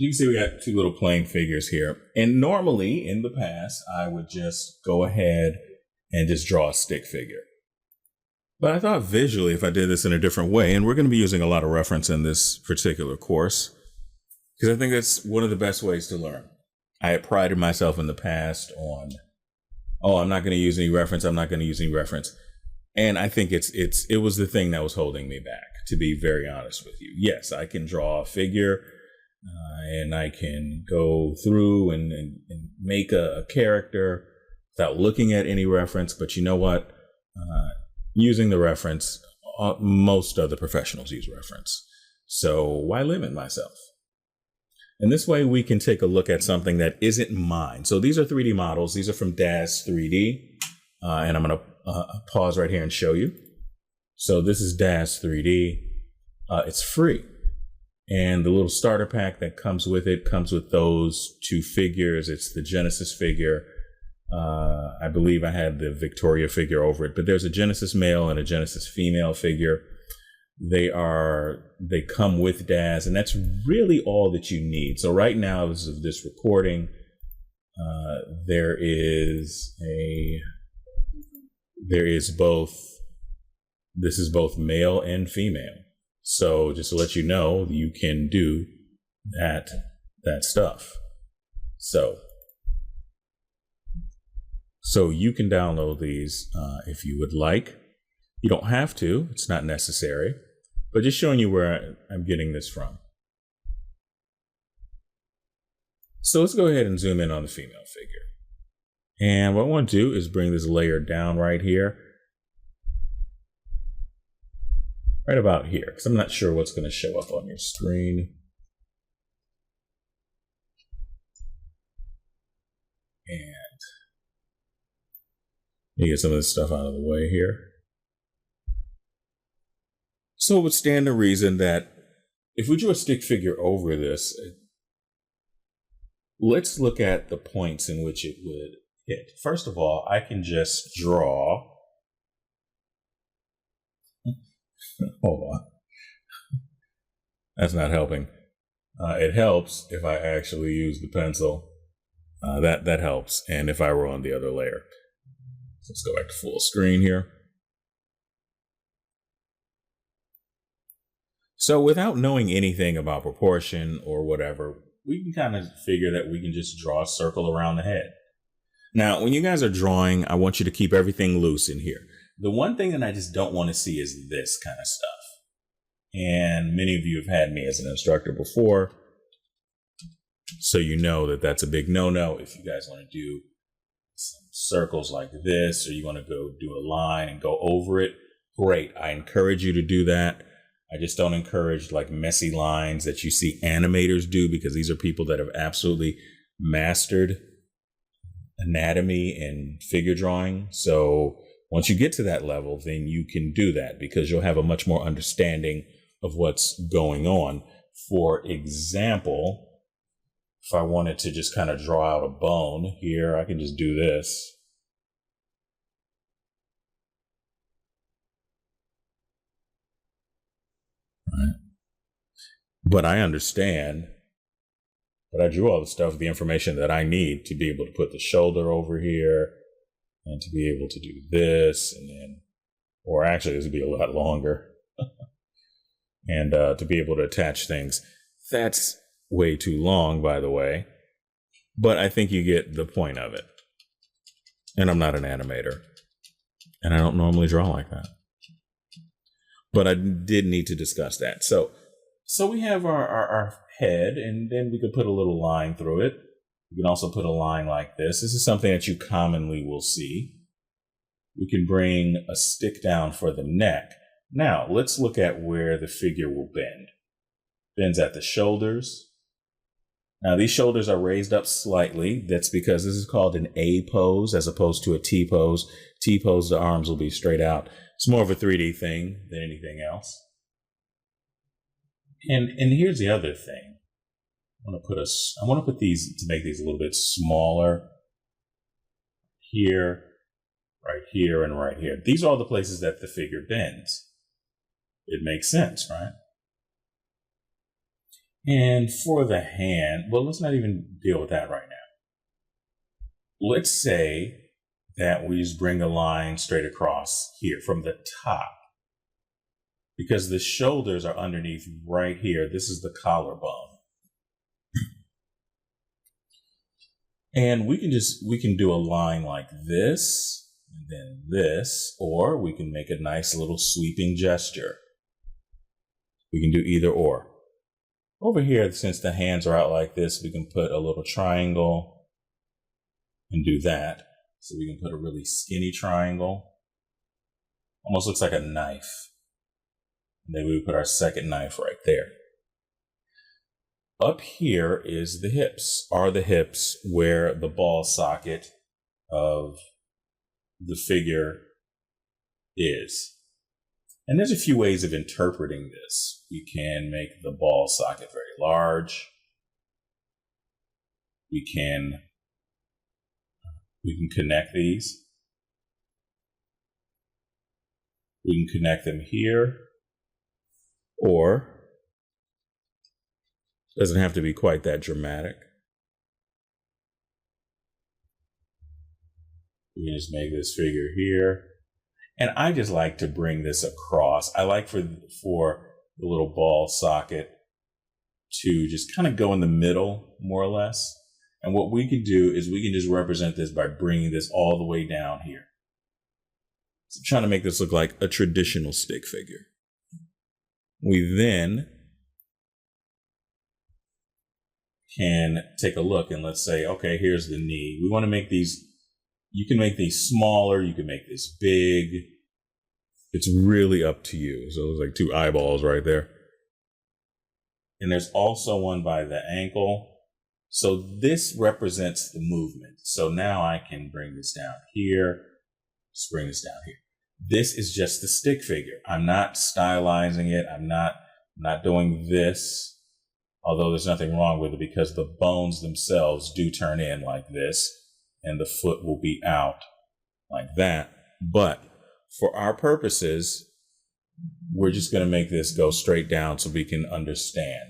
You can see we got two little plane figures here. And normally in the past, I would just go ahead and just draw a stick figure. But I thought visually, if I did this in a different way, and we're going to be using a lot of reference in this particular course, because I think that's one of the best ways to learn. I had prided myself in the past on, oh, I'm not going to use any reference. I'm not going to use any reference. And I think it was the thing that was holding me back, to be very honest with you. Yes, I can draw a figure and I can go through and make a character without looking at any reference. But you know what? Using the reference, most other professionals use reference. So why limit myself? And this way we can take a look at something that isn't mine. So these are 3D models. These are from DAZ 3D. And I'm going to pause right here and show you. So this is DAZ 3D. It's free. And the little starter pack that comes with it comes with those two figures. It's the Genesis figure. I believe I had the Victoria figure over it, but there's a Genesis male and a Genesis female figure. They come with DAZ, and that's really all that you need. So right now, as of this recording, there is both. This is both male and female. So just to let you know, you can do that stuff. So you can download these if you would like. You don't have to. It's not necessary. But just showing you where I'm getting this from. So let's go ahead and zoom in on the female figure. And what I want to do is bring this layer down right here. Right about here, because I'm not sure what's going to show up on your screen. And you get some of this stuff out of the way here. So it would stand to reason that if we drew a stick figure over this, let's look at the points in which it would hit. First of all, I can just draw. Hold on. That's not helping. It helps if I actually use the pencil. That helps. And if I were on the other layer. Let's go back to full screen here. So without knowing anything about proportion or whatever, we can kind of figure that we can just draw a circle around the head. Now, when you guys are drawing, I want you to keep everything loose in here. The one thing that I just don't want to see is this kind of stuff. And many of you have had me as an instructor before, so you know that that's a big no-no. If you guys want to do some circles like this, or you want to go do a line and go over it, great. I encourage you to do that. I just don't encourage like messy lines that you see animators do, because these are people that have absolutely mastered anatomy and figure drawing. So once you get to that level, then you can do that, because you'll have a much more understanding of what's going on. For example, if I wanted to just kind of draw out a bone here, I can just do this. Right. But I understand that I drew all the stuff, the information that I need to be able to put the shoulder over here and to be able to do this, and then, or actually this would be a lot longer, and to be able to attach things. That's way too long, by the way, but I think you get the point of it. And I'm not an animator, and I don't normally draw like that. But I did need to discuss that. So we have our head, and then we could put a little line through it. You can also put a line like this. This is something that you commonly will see. We can bring a stick down for the neck. Now, let's look at where the figure will bend. Bends at the shoulders. Now, these shoulders are raised up slightly. That's because this is called an A pose as opposed to a T pose. T pose, the arms will be straight out. It's more of a 3D thing than anything else. And here's the other thing. I want to put these to make these a little bit smaller. Here, right here, and right here. These are all the places that the figure bends. It makes sense, right? And for the hand, well, let's not even deal with that right now. Let's say that we just bring a line straight across here from the top, because the shoulders are underneath right here. This is the collarbone. And we can do a line like this, and then this, or we can make a nice little sweeping gesture. We can do either or. Over here, since the hands are out like this, we can put a little triangle and do that. So we can put a really skinny triangle. Almost looks like a knife. And then we would put our second knife right there. Up here is the hips. Are the hips where the ball socket of the figure is? And there's a few ways of interpreting this. We can make the ball socket very large. We can connect these. We can connect them here, or it doesn't have to be quite that dramatic. We can just make this figure here. And I just like to bring this across. I like for the little ball socket to just kind of go in the middle, more or less. And what we can do is we can just represent this by bringing this all the way down here. So I'm trying to make this look like a traditional stick figure. We then can take a look and let's say, okay, here's the knee. We want to make these, you can make these smaller, you can make this big. It's really up to you. So it's like two eyeballs right there. And there's also one by the ankle. So this represents the movement. So now I can bring this down here, just bring this down here. This is just the stick figure. I'm not stylizing it. I'm not doing this, although there's nothing wrong with it because the bones themselves do turn in like this and the foot will be out like that. But for our purposes, we're just going to make this go straight down so we can understand.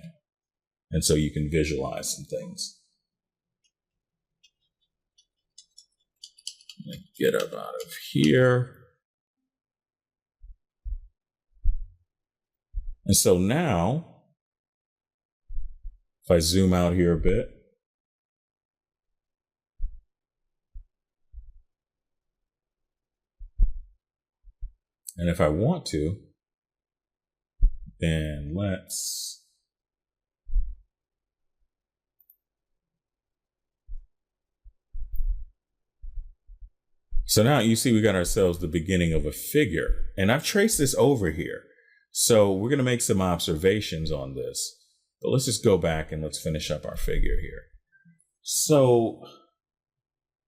And so you can visualize some things. Get up out of here. And so now, if I zoom out here a bit, and if I want to, then let's so now you see we got ourselves the beginning of a figure, and I've traced this over here. So we're going to make some observations on this, but let's just go back and let's finish up our figure here. So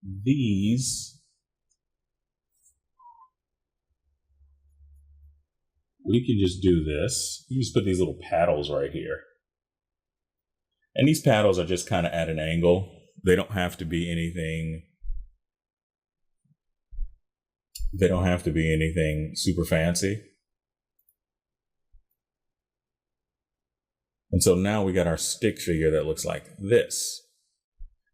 these, we can just do this. You just put these little paddles right here. And these paddles are just kind of at an angle. They don't have to be anything. They don't have to be anything super fancy. And so now we got our stick figure that looks like this.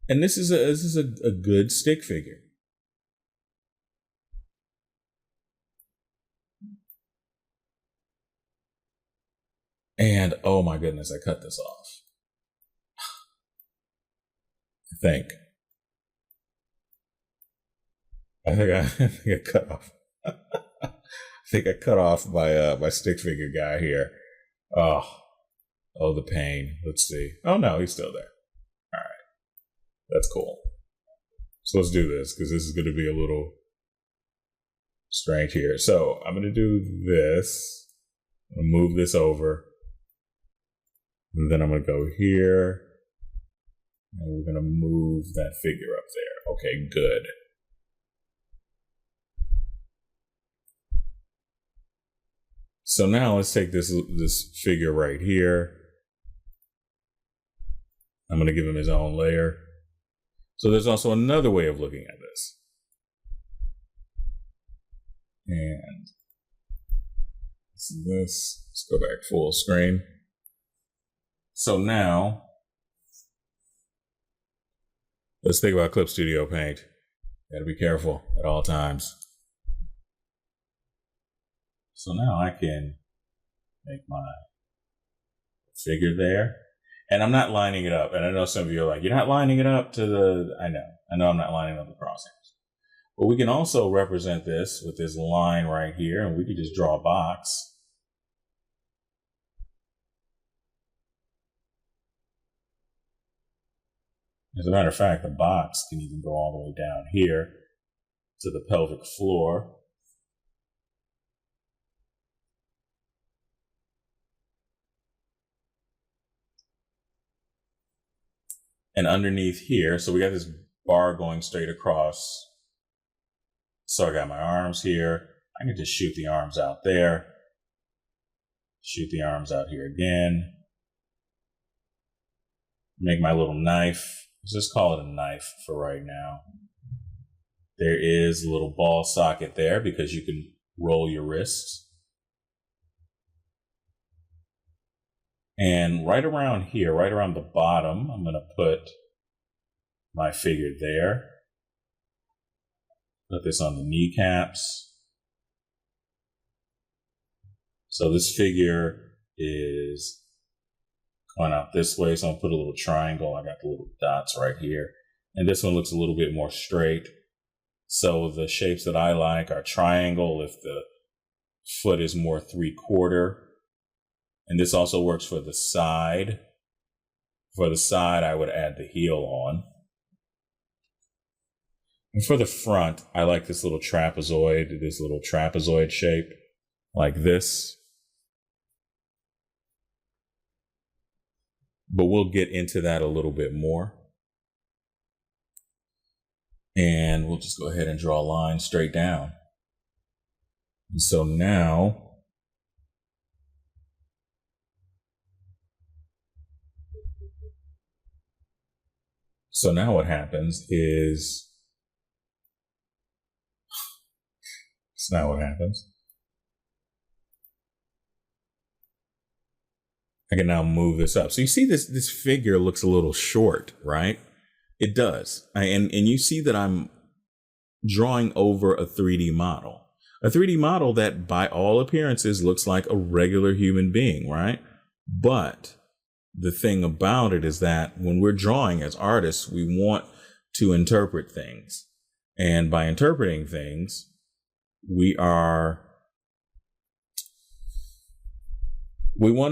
And this is a good stick figure. And oh my goodness, I cut this off. I think I cut off. I think I cut off my stick figure guy here. Oh, the pain. Let's see. Oh no, he's still there. All right, that's cool. So let's do this because this is going to be a little strange here. So I'm going to do this. I'm going to move this over, and then I'm going to go here, and we're going to move that figure up there. Okay, good. So now let's take this figure right here. I'm going to give him his own layer. So there's also another way of looking at this. And this, let's go back full screen. So now let's think about Clip Studio Paint. Gotta be careful at all times. So now I can make my figure there. And I'm not lining it up. And I know some of you are like, you're not lining it up to the, I know I'm not lining up the crosshairs. But we can also represent this with this line right here, and we could just draw a box. As a matter of fact, the box can even go all the way down here to the pelvic floor. And underneath here, so we got this bar going straight across. So I got my arms here. I can just shoot the arms out there. Shoot the arms out here again. Make my little knife. Let's just call it a knife for right now. There is a little ball socket there because you can roll your wrists. And right around here, right around the bottom, I'm going to put my figure there. Put this on the kneecaps. So this figure is going out this way. So I'm going to put a little triangle. I got the little dots right here. And this one looks a little bit more straight. So the shapes that I like are triangle if the foot is more 3/4. And this also works for the side. For the side, I would add the heel on. And for the front, I like this little trapezoid shape, like this. But we'll get into that a little bit more. And we'll just go ahead and draw a line straight down. And so now, what happens is, it's not what happens. I can now move this up. So you see this figure looks a little short, right? It does. And you see that I'm drawing over a 3D model. A 3D model that by all appearances looks like a regular human being, right? But the thing about it is that when we're drawing as artists, we want to interpret things. And by interpreting things, we want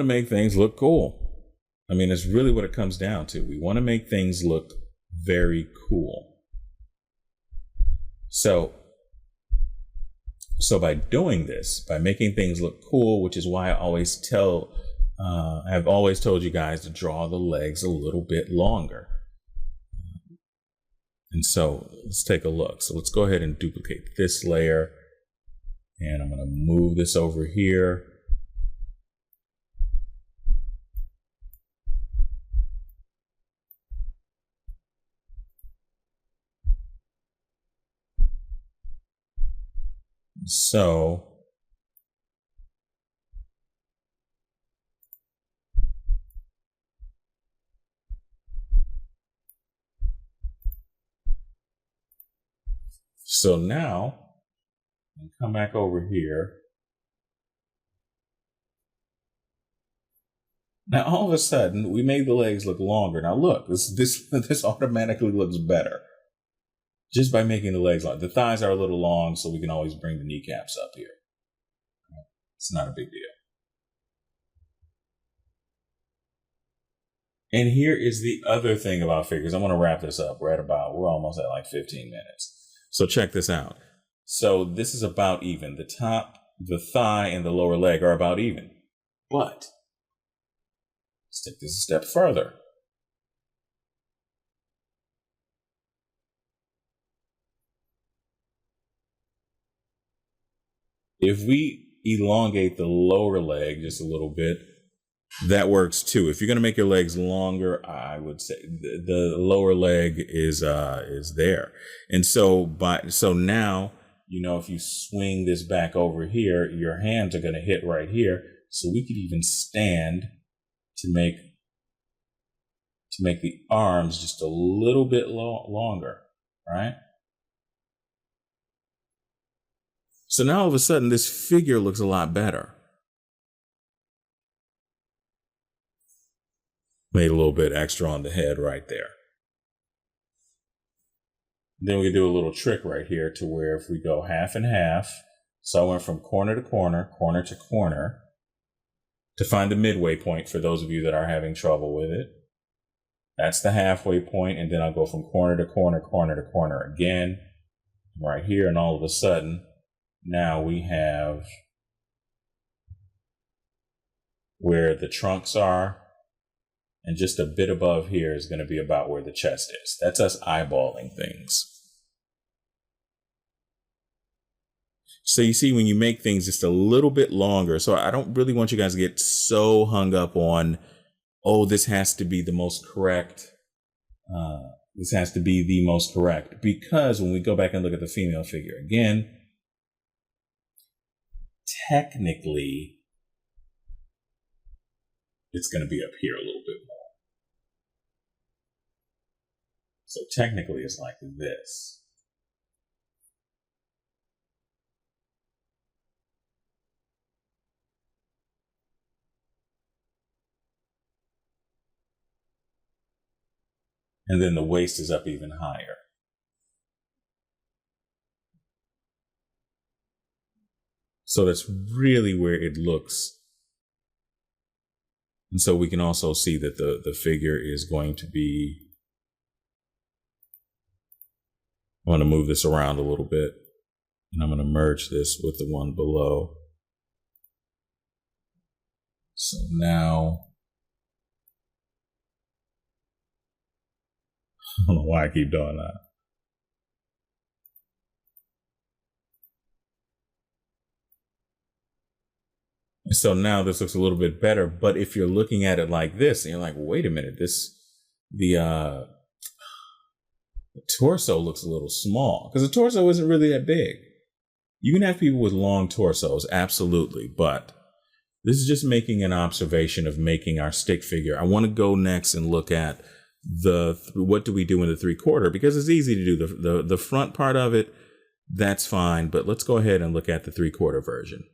to make things look cool. I mean, it's really what it comes down to. We want to make things look very cool. So by doing this, by making things look cool, which is why I've always told you guys to draw the legs a little bit longer. And so let's take a look. So let's go ahead and duplicate this layer. And I'm going to move this over here. So now, come back over here. Now, all of a sudden, we made the legs look longer. Now, look, this automatically looks better just by making the legs long. The thighs are a little long, so we can always bring the kneecaps up here. It's not a big deal. And here is the other thing about figures. I'm going to wrap this up we're almost at like 15 minutes. So check this out. So this is about even. The top, the thigh, and the lower leg are about even. But let's take this a step further. If we elongate the lower leg just a little bit, that works too. If you're going to make your legs longer, I would say the lower leg is there. And so now, if you swing this back over here, your hands are going to hit right here. So we could even stand to make to make the arms just a little bit longer, right? So now all of a sudden, this figure looks a lot better. Made a little bit extra on the head right there. Then we can do a little trick right here to where if we go half and half, so I went from corner to corner, corner to corner, to find the midway point for those of you that are having trouble with it. That's the halfway point, and then I'll go from corner to corner, corner to corner again, right here, and all of a sudden, now we have where the trunks are, and just a bit above here is going to be about where the chest is. That's us eyeballing things. So you see, when you make things just a little bit longer, so I don't really want you guys to get so hung up on, oh, this has to be the most correct. This has to be the most correct. Because when we go back and look at the female figure again, technically, it's going to be up here a little bit more. So technically, it's like this. And then the waist is up even higher. So that's really where it looks. And so we can also see that the figure is going to be, I'm going to move this around a little bit, and I'm going to merge this with the one below. So now, I don't know why I keep doing that. So now this looks a little bit better, but if you're looking at it like this, and you're like, wait a minute, the torso looks a little small, because the torso isn't really that big. You can have people with long torsos, absolutely, but this is just making an observation of making our stick figure. I want to go next and look at what do we do in the 3/4, because it's easy to do the front part of it. That's fine, but let's go ahead and look at the 3/4 version.